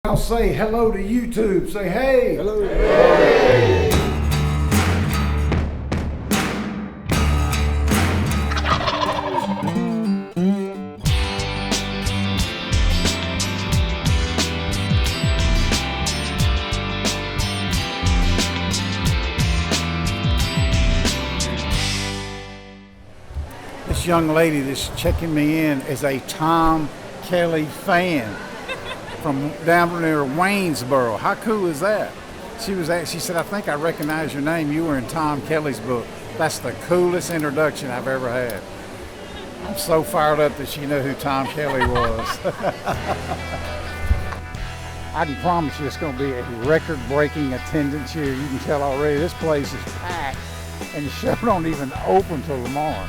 I'll say hello to YouTube. Say hey. Hello. Hey. This young lady that's checking me in is a Tom Kelly fan from down near Waynesboro. How cool is that? She said, I think I recognize your name. You were in Tom Kelly's book. That's the coolest introduction I've ever had. I'm so fired up that she knew who Tom Kelly was. I can promise you it's going to be a record-breaking attendance here. You can tell already this place is packed, and the show don't even open till tomorrow.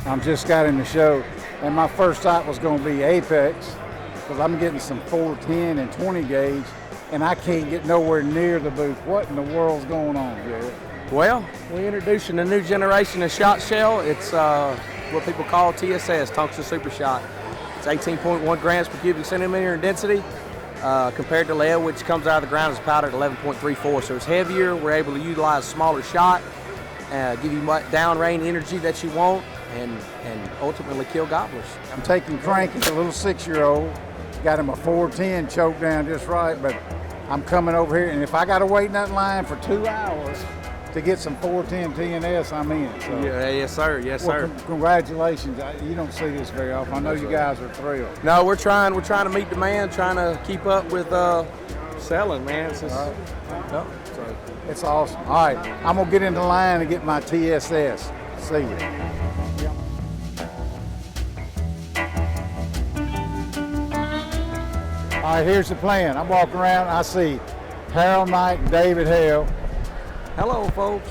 I'm just got in the show, and my first stop was going to be Apex, because I'm getting some 410 and 20 gauge, and I can't get nowhere near the booth. What in the world's going on, Jared? Well, we're introducing a new generation of shot shell. It's what people call TSS, Tungsten Super Shot. It's 18.1 grams per cubic centimeter in density, compared to lead, which comes out of the ground as powdered at 11.34. So it's heavier. We're able to utilize a smaller shot, give you downrange energy that you want, and ultimately kill gobblers. I'm taking Crank as a little 6-year-old. Got him a 410 choked down just right, but I'm coming over here, and if I got to wait in that line for 2 hours to get some 410 TNS, I'm in. So. Yeah, yes, sir. Yes, sir. Congratulations. You don't see this very often. I know you guys are thrilled. No, we're trying to meet demand, trying to keep up with selling, man. It's just, no, so. It's awesome. All right, I'm going to get in the line and get my TSS. See you. All right, here's the plan. I'm walking around, I see Harold Knight and David Hale. Hello, folks.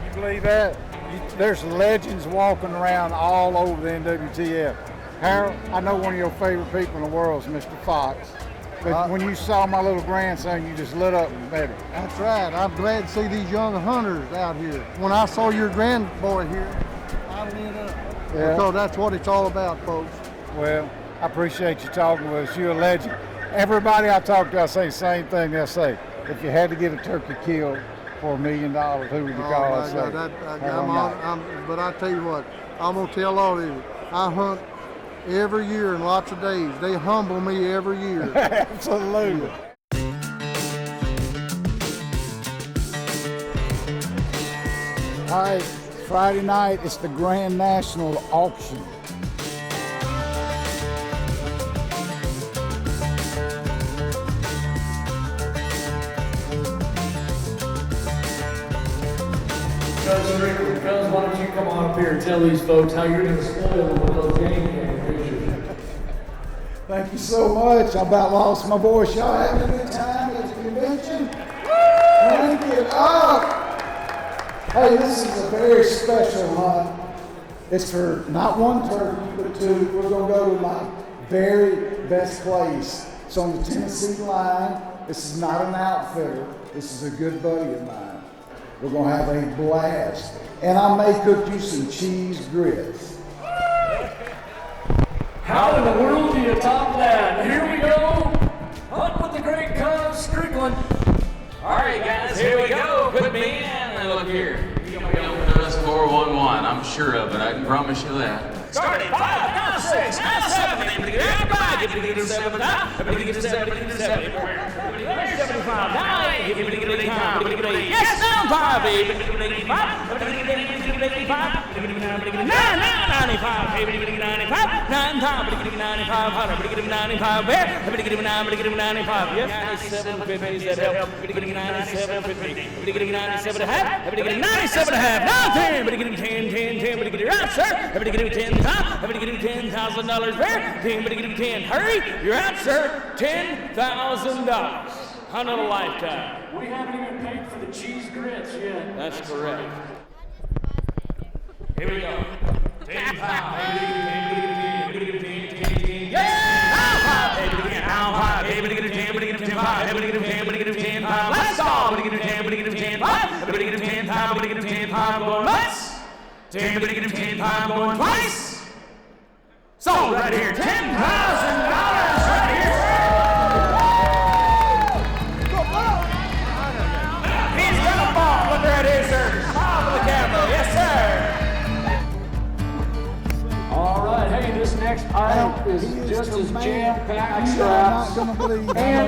You believe that? There's legends walking around all over the NWTF. Harold, I know one of your favorite people in the world is Mr. Fox. But when you saw my little grandson, you just lit up and met him. That's right. I'm glad to see these young hunters out here. When I saw your grandboy here, I lit up. Yeah. Because that's what it's all about, folks. Well, I appreciate you talking with us. You're a legend. Everybody I talk to, I say the same thing. They'll say, if you had to get a turkey killed for $1 million, who would you call us? But I tell you what, I'm going to tell all of you, I hunt every year and lots of days. They humble me every year. Absolutely. All right, Friday night, it's the Grand National Auction. Fellas, why don't you come on up here and tell these folks how you're going to spoil them with those game cam pictures. Thank you so much. I about lost my voice. Y'all having a good time at the convention? Thank you. Hey, this is a very special hunt. It's for not one turkey, but 2. We're going to go to my very best place. It's on the Tennessee line. This is not an outfitter. This is a good buddy of mine. We're going to have a blast. And I may cook you some cheese grits. How in the world do you top that? Here we go. Hunt with the great CUZ Strickland. All right, guys, here we go. Put me in and look here. You're going to be on CUZ411. I'm sure of it. I can promise you that. Starting 5, now 6, now 7. Everybody get to 7 now. Everybody get to 7, get to 7. 75, 9. Yes, down 5, baby. 85. 85. 9, 95. 95. 9 time. 95. 95. Everybody get him 9. Everybody get him 95. Yes, 97. 50. That help. Everybody get 97. 50. Everybody get him 97 and a half. Everybody get him 97 and a half. Now 10. Everybody get him 10. 10. 10. Everybody get it right, sir. Everybody get him 10. Everybody get him $10,000 there. Everybody get him 10. Hurry, you're out, sir. $10,000. Hunt of a lifetime. We haven't even paid for the cheese grits yet. That's correct. Here we go. 10 pounds. Everybody get him 10. Everybody get him 10. 10. 10. Yeah! Everybody get him 10. Everybody get him 10. Everybody get him 10. Everybody get him 10. Let's go! Everybody get him 10. Everybody get him 10. Everybody get him 10. Everybody get him 10. Going once. 10. Everybody get him 10. Going twice. Sold right here, $10,000 right here. He's gonna fall. Look right here, sir. Smile for the camera. Yes, sir. All right, hey, this next item is just as jam-packed straps and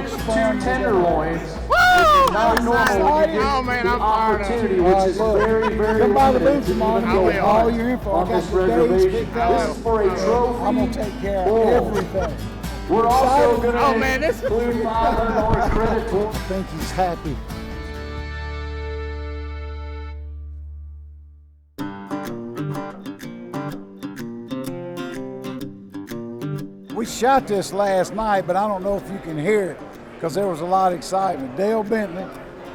2 tenderloins. Which is not normal when you get the opportunity, which is very, very Come by the limited booth to tomorrow. even I'll go get all hunt your info. on I got this the dates reservation. picked out. This is for a trophy. I'm gonna take care of bull. everything. We're also going Oh, man, to this- include $500 credit to I think he's happy. We shot this last night, but I don't know if you can hear it because there was a lot of excitement. Dale Bentley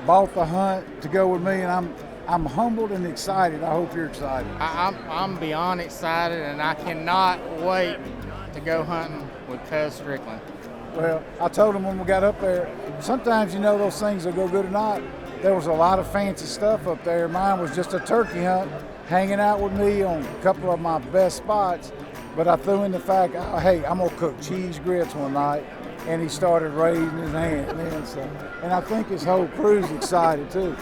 bought the hunt to go with me, and I'm humbled and excited. I hope you're excited. I'm beyond excited, and I cannot wait to go hunting with CUZ Strickland. Well, I told him when we got up there, sometimes you know those things will go good or not. There was a lot of fancy stuff up there. Mine was just a turkey hunt, hanging out with me on a couple of my best spots. But I threw in the fact, hey, I'm gonna cook cheese grits one night, and he started raising his hand then. So, and I think his whole crew's excited too.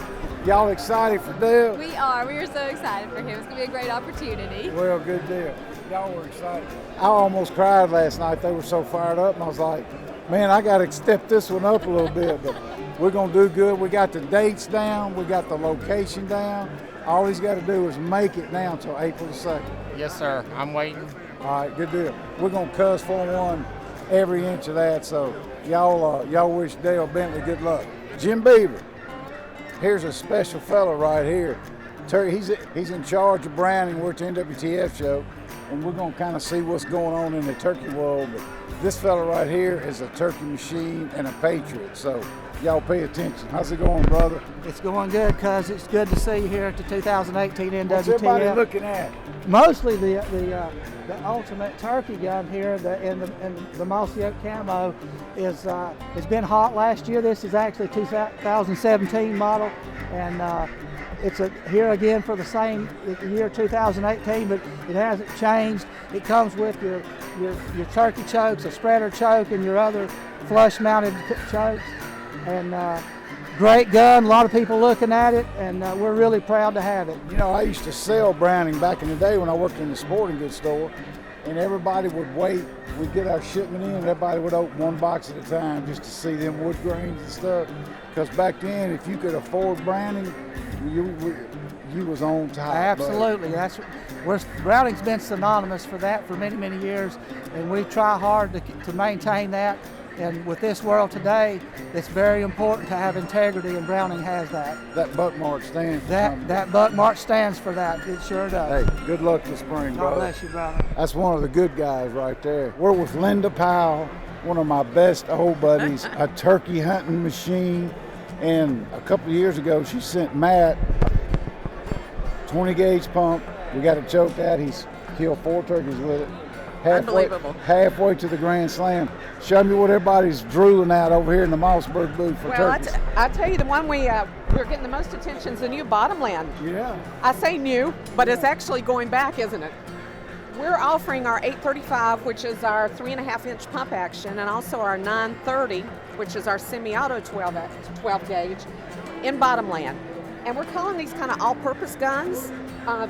Y'all excited for Dale? We are. We are so excited for him. It's going to be a great opportunity. Well, good deal. Y'all were excited. I almost cried last night. They were so fired up, and I was like, man, I got to step this one up a little bit. But we're going to do good. We got the dates down. We got the location down. All he's got to do is make it down until April the 2nd. Yes, sir. I'm waiting. All right, good deal. We're going to CUZ411 every inch of that. So y'all wish Dale Bentley good luck. Jim Bever. Here's a special fella right here. He's in charge of branding. We're at the Nwtf show, and we're going to kind of see what's going on in the turkey world. But this fella right here is a turkey machine and a patriot. So y'all pay attention. How's it going, brother? It's going good, cuz it's good to see you here at the 2018 NWTF. What's everybody looking at? Mostly the ultimate turkey gun here, the Mossy Oak camo is it's been hot last year. This is actually 2017 model, and it's here again for the same year 2018, but it hasn't changed. It comes with your turkey chokes, a spreader choke, and your other flush-mounted chokes, and great gun. A lot of people looking at it, and we're really proud to have it. You know, I used to sell Browning back in the day when I worked in the sporting goods store, and everybody would wait. We'd get our shipment in, and everybody would open one box at a time just to see them wood grains and stuff. Because back then, if you could afford Browning, you was on top. Absolutely. Browning's been synonymous for that for many, many years, and we try hard to maintain that. And with this world today, it's very important to have integrity, and Browning has that. That buck mark stands. That buck mark stands for that. It sure does. Hey, good luck this spring, brother. God bless you, brother. That's one of the good guys right there. We're with Linda Powell, one of my best old buddies, a turkey hunting machine. And a couple of years ago, she sent Matt 20 gauge pump. We got it choked out. He's killed 4 turkeys with it. Unbelievable. Halfway to the Grand Slam. Show me what everybody's drooling at over here in the Mossberg booth for turkeys. I tell you, the one we're getting the most attention is the new Bottomland. Yeah. I say new, but it's actually going back, isn't it? We're offering our 835, which is our 3.5-inch pump action, and also our 930, which is our semi-auto 12 gauge, in Bottomland. And we're calling these kind of all-purpose guns.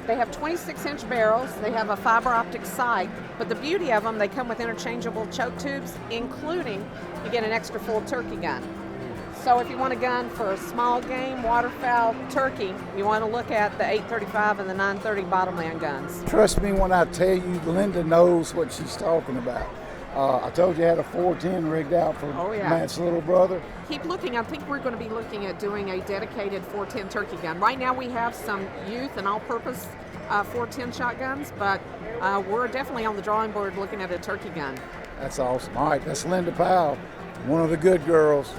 They have 26-inch barrels. They have a fiber optic sight. But the beauty of them, they come with interchangeable choke tubes, including you get an extra full turkey gun. So if you want a gun for small game, waterfowl, turkey, you want to look at the 835 and the 930 Bottomland guns. Trust me when I tell you, Linda knows what she's talking about. I told you I had a 410 rigged out for Matt's little brother. Keep looking. I think we're going to be looking at doing a dedicated 410 turkey gun. Right now we have some youth and all-purpose 410 shotguns, but we're definitely on the drawing board looking at a turkey gun. That's awesome. All right, that's Linda Powell, one of the good girls.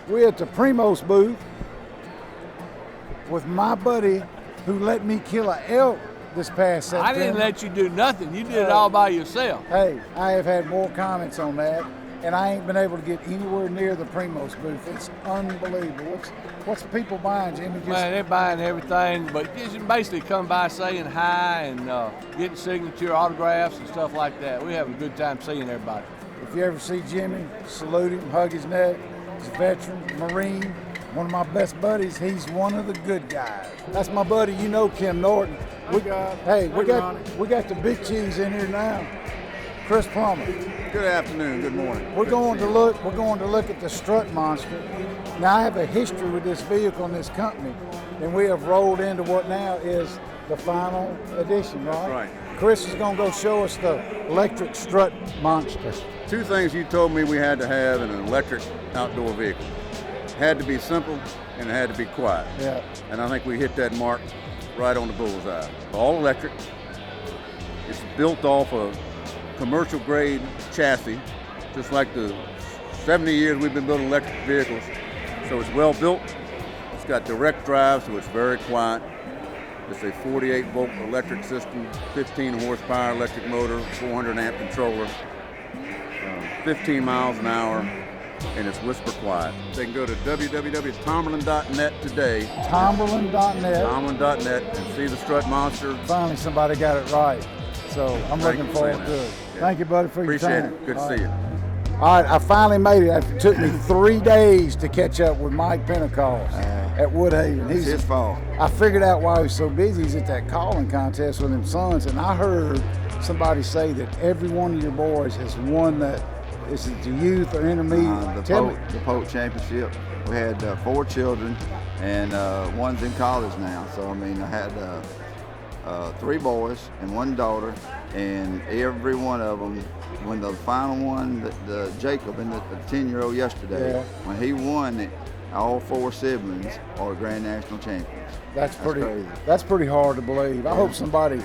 We're at the Primos booth with my buddy who let me kill an elk this past September. I didn't let you do nothing. You did it all by yourself. Hey, I have had more comments on that. and I ain't been able to get anywhere near the Primos booth. It's unbelievable. What's people buying, Jimmy? Man, they're buying everything, but just basically come by saying hi and getting signature autographs and stuff like that. We have a good time seeing everybody. If you ever see Jimmy, salute him, hug his neck. He's a veteran, Marine, one of my best buddies. He's one of the good guys. That's my buddy, you know, Kim Norton. We got the big cheese in here now. Chris Plummer. Good afternoon, good morning. We're going to look at the Strut Monster. Now I have a history with this vehicle and this company, and we have rolled into what now is the final edition, right? Right. Chris is going to go show us the electric Strut Monster. Two things you told me we had to have in an electric outdoor vehicle. It had to be simple and it had to be quiet. Yeah. And I think we hit that mark right on the bullseye. All electric. It's built off a commercial grade chassis, just like the 70 years we've been building electric vehicles. So it's well built. It's got direct drive, so it's very quiet. It's a 48 volt electric system, 15 horsepower electric motor, 400 amp controller, 15 miles an hour, and it's whisper quiet. They can go to www.tomberlin.net today. Tomberlin.net. Tomberlin.net and see the Strut Monster. Finally somebody got it right. So I'm looking forward to it. Yeah. Thank you, buddy, for your time. Appreciate it. Good to see you. All right, I finally made it. It took me 3 days to catch up with Mike Pentecost at Woodhaven. It's his fault. I figured out why he was so busy. He's at that calling contest with him sons, and I heard somebody say that every one of your boys has won that. Is it the youth or intermediate? The Pope Championship. We had 4 children, and one's in college now. So I mean, I had 3 boys and 1 daughter, and every one of them. When the final one, the Jacob and the 10-year-old yesterday, when he won it, all 4 siblings are Grand National champions. That's pretty crazy. That's pretty hard to believe. I hope somebody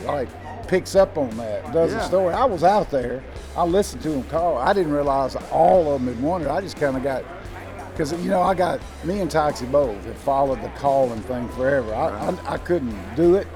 picks up on that and does a story. I was out there. I listened to him call. I didn't realize all of them had won it. I just kind of got, because me and Toxie both had followed the calling thing forever. I couldn't do it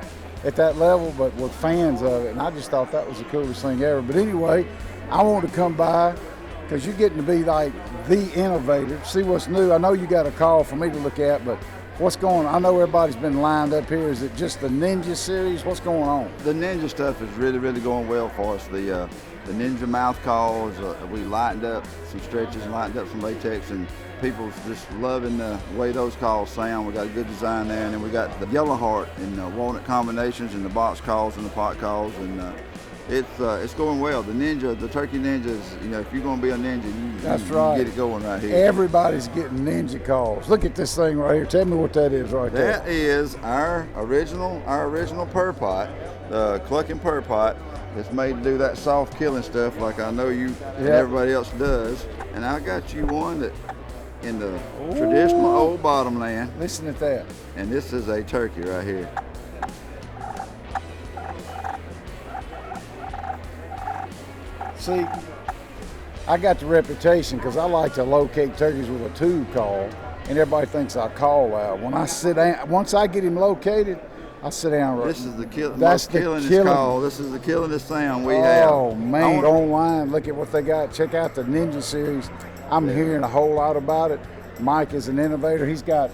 at that level, but we're fans of it, and I just thought that was the coolest thing ever. But anyway, I wanted to come by because you're getting to be like the innovator, see what's new. I know you got a call for me to look at, but what's going on? I know everybody's been lined up here. Is it just the Ninja series? What's going on? The Ninja stuff is really, really going well for us. The Ninja mouth calls, we lightened up some stretches, lightened up some latex, and people's just loving the way those calls sound. We got a good design there, and then we got the Yellow Heart and the walnut combinations and the box calls and the pot calls, and it's going well. The Ninja, the Turkey Ninjas, if you're going to be a Ninja, you get it going right here. Everybody's getting Ninja calls. Look at this thing right here. Tell me what that is right there. That is our original purr pot, the clucking purr pot. It's made to do that soft killing stuff like I know you and everybody else does. And I got you one that in the traditional old bottomland. Listen to that. And this is a turkey right here. See, I got the reputation because I like to locate turkeys with a tube call, and everybody thinks I call loud. When I sit down, once I get him located, I sit down. This is the killingest call. This is the killingest sound we have. Oh man, go online, look at what they got. Check out the Ninja series. I'm hearing a whole lot about it. Mike is an innovator. He's got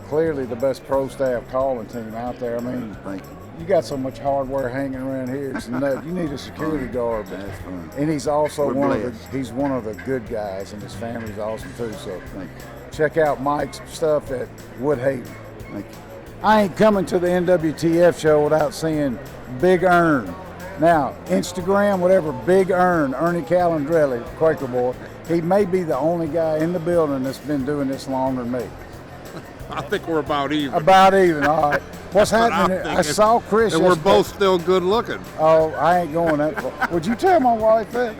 clearly the best pro staff calling team out there. I mean, you got so much hardware hanging around here. It's nuts. You need a security guard. And he's also one of the good guys, and his family's awesome too. So check out Mike's stuff at Woodhaven. Thank you. I ain't coming to the NWTF show without seeing Big Ern. Now, Instagram, whatever, Big Ern, Ernie Calend, Quaker Boy, he may be the only guy in the building that's been doing this longer than me. I think we're about even. About even, all right. What's happening? I saw Chris. And we're both still good looking. Oh, I ain't going that far. Would you tell my wife that?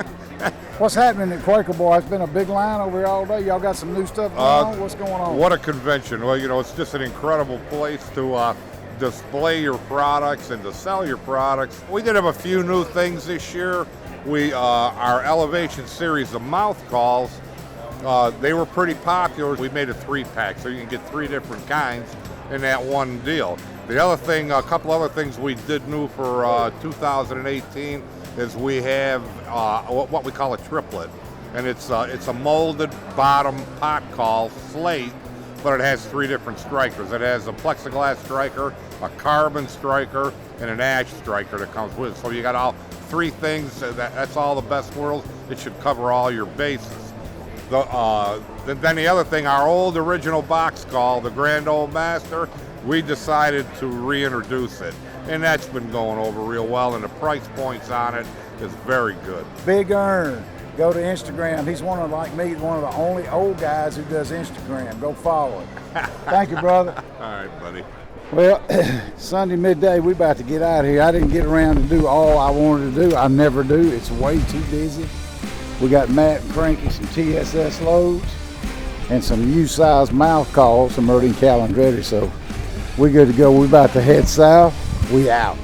What's happening at Quaker Boy? It's been a big line over here all day. Y'all got some new stuff going on? What's going on? What a convention. Well, it's just an incredible place to display your products and to sell your products. We did have a few new things this year. Our Elevation series of mouth calls, they were pretty popular. We made a 3-pack, so you can get 3 different kinds in that one deal. The other thing, a couple other things we did new for 2018 is we have what we call a triplet. and it's a molded bottom pot call slate, but it has 3 different strikers. It has a plexiglass striker, a carbon striker, and an ash striker that comes with it. So you got all 3 things. That's all the best worlds. It should cover all your bases. Then the other thing, our old original box call, the Grand Old Master, we decided to reintroduce it, and that's been going over real well, and the price points on it is very good. Big Ern, go to Instagram. He's one of the only old guys who does Instagram. Go follow him. Thank you, brother. All right, buddy. Well, Sunday midday, we about to get out of here. I didn't get around to do all I wanted to do. I never do. It's way too busy. We got Matt and Cranky some TSS loads and some U-size mouth calls, some Ernie Calend ready. So we're good to go. We're about to head south. We out.